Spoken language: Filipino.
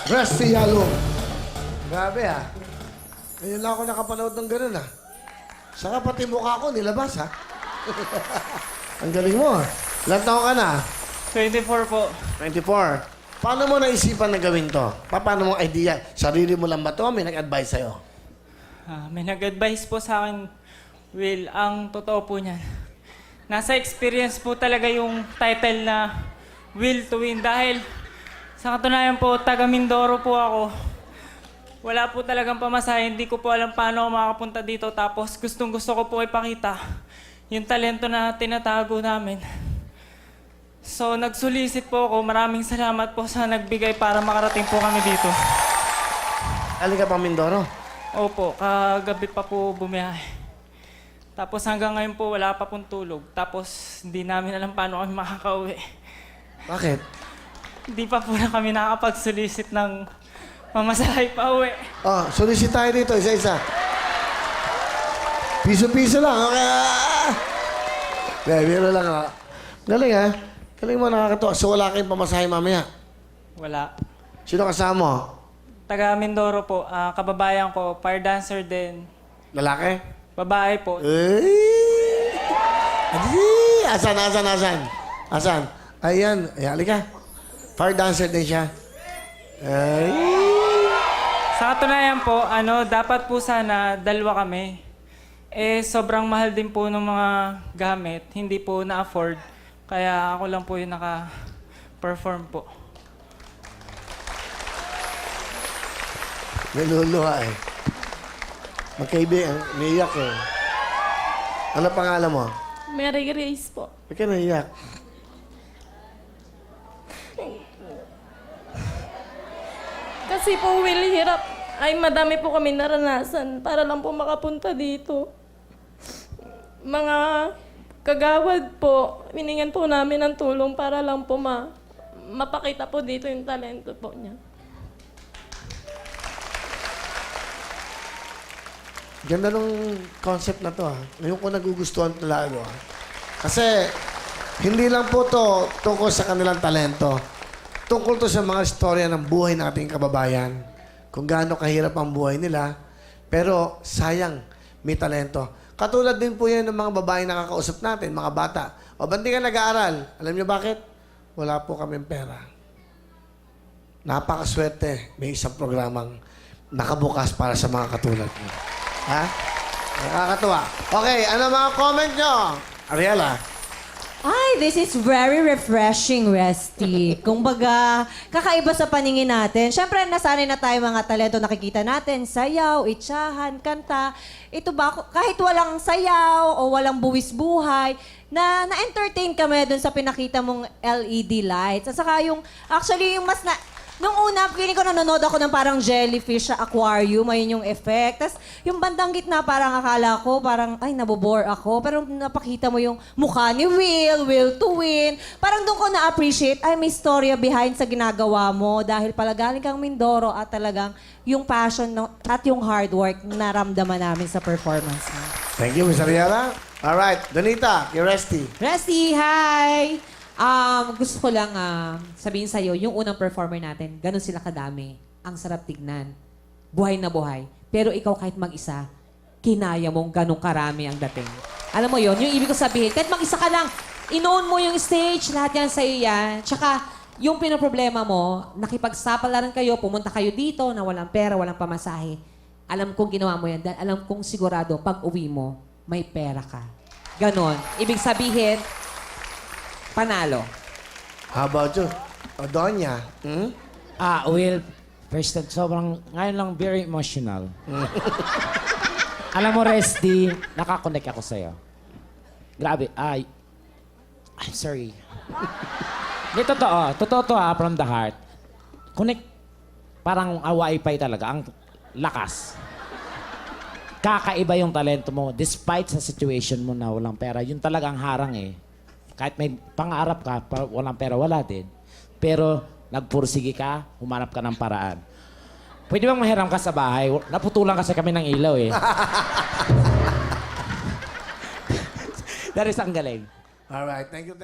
Rusty Yalo. Grabe ah. Ngayon lang ako nakapanood ng ganun ah. Saka pati mukha ko nilabas ah. Ang galing mo ah. Ilang taon ka na? 24 po. 24. Paano mo naisipan na gawin to? Paano mong idea? Sarili mo lang ba to? May nag-advise sa'yo? May nag-advise po sa akin, Will, ang totoo po niyan. Nasa experience po talaga yung title na Will to Win dahil sa katunayan po, taga Mindoro po ako. Wala po talagang pamasahe, hindi ko po alam paano ako makapunta dito. Tapos gustong gusto ko po ipakita yung talento na tinatago namin. So nagsulisit po ako, maraming salamat po sa nagbigay para makarating po kami dito. Alin ka pang Mindoro? Opo, kagabi pa po bumiyahe. Tapos hanggang ngayon po wala pa pong tulog. Tapos hindi namin alam paano kami makakauwi. Bakit? Hindi pa po na kami nakakapag-solicit ng pamasahe pa uwi. Oh, solicit tayo dito, isa-isa. Piso-piso lang, okay? Biro lang ah. Galing ah. Galing mo nakakatawa. So wala kayong pamasahe mamaya? Wala. Sino kasama mo? Taga Mindoro po, kababayan ko, fire dancer din. Lalaki? Babae po. Eh! Asan? Ayan. Ay, halika. Fire dancer din siya. Ay! Sa katunayan po, dapat po sana dalawa kami. Sobrang mahal din po ng mga gamit. Hindi po na-afford. Kaya ako lang po yung naka-perform po. Naluluha eh. Magkaibigan, naiyak eh. Ano pangalan mo? Mary Grace po. Ba't ka naiyak? Kasi po, Will, hirap. Ay, madami po kami naranasan para lang po makapunta dito. Mga kagawad po, hiningan po namin ng tulong para lang po mapakita po dito yung talento po niya. Ganda nung concept na to ah. Ngayon ko nagugustuhan to lalo ah. Kasi hindi lang po to tungkol sa kanilang talento. Tungkol to sa mga istorya ng buhay ng ating kababayan. Kung gaano kahirap ang buhay nila. Pero sayang, may talento. Katulad din po yan ng mga babae nakakausap natin, mga bata. O, ba't di ka nag-aaral? Alam niyo bakit? Wala po kaming pera. Napakaswerte. May isang programang nakabukas para sa mga katulad niyo. Ha? Nakakatuwa. Okay, ano mga comment nyo? Ariela. Ay, this is very refreshing, Resty. Kumbaga, kakaiba sa paningin natin. Siyempre, nasanay na tayo mga talento nakikita natin. Sayaw, itsahan, kanta. Ito ba, kahit walang sayaw o walang buwis buhay, na-entertain kami dun sa pinakita mong LED lights. At saka yung, actually, yung mas na... Nung una, feeling ko nanonood ako ng parang jellyfish sa aquarium, ayun yung effect. Tapos yung bandang gitna, parang akala ko, parang, ay, nabobore ako. Pero napakita mo yung mukha ni Will to Win. Parang doon ko na-appreciate, ay, may storya behind sa ginagawa mo. Dahil pala galing kang Mindoro at talagang yung passion at yung hard work naramdaman namin sa performance mo. Thank you, Miss Ariela. Alright, Donita, kay Resty. Resty, hi! Gusto ko lang sabihin sa'yo, yung unang performer natin, ganun sila kadami. Ang sarap tignan. Buhay na buhay. Pero ikaw kahit mag-isa, kinaya mong ganun karami ang dating. Alam mo yon, yung ibig ko sabihin, kahit mag-isa ka lang, inoon mo yung stage, lahat yan sa'yo yan. Tsaka, yung pinoproblema mo, nakipagsapalaran kayo, pumunta kayo dito na walang pera, walang pamasahe. Alam kong ginawa mo yan, dahil alam kong sigurado, pag uwi mo, may pera ka. Ganon. Ibig sabihin, panalo. How about you? Odonya? Hmm? Will, first, sobrang, ngayon lang very emotional. Alam mo, Resty, nakakonect ako sa'yo. Grabe, I'm sorry. Hindi, totoo to from the heart. Connect, parang wifi talaga, ang lakas. Kakaiba yung talento mo, despite sa situation mo na walang pera, yun talaga ang harang eh. Kahit may pangarap ka, walang pera, wala din. Pero nagpursige ka, humanap ka ng paraan. Pwede bang mahiram ka sa bahay? Naputulan kasi kami ng ilaw eh. That is ang galing. Alright, thank you.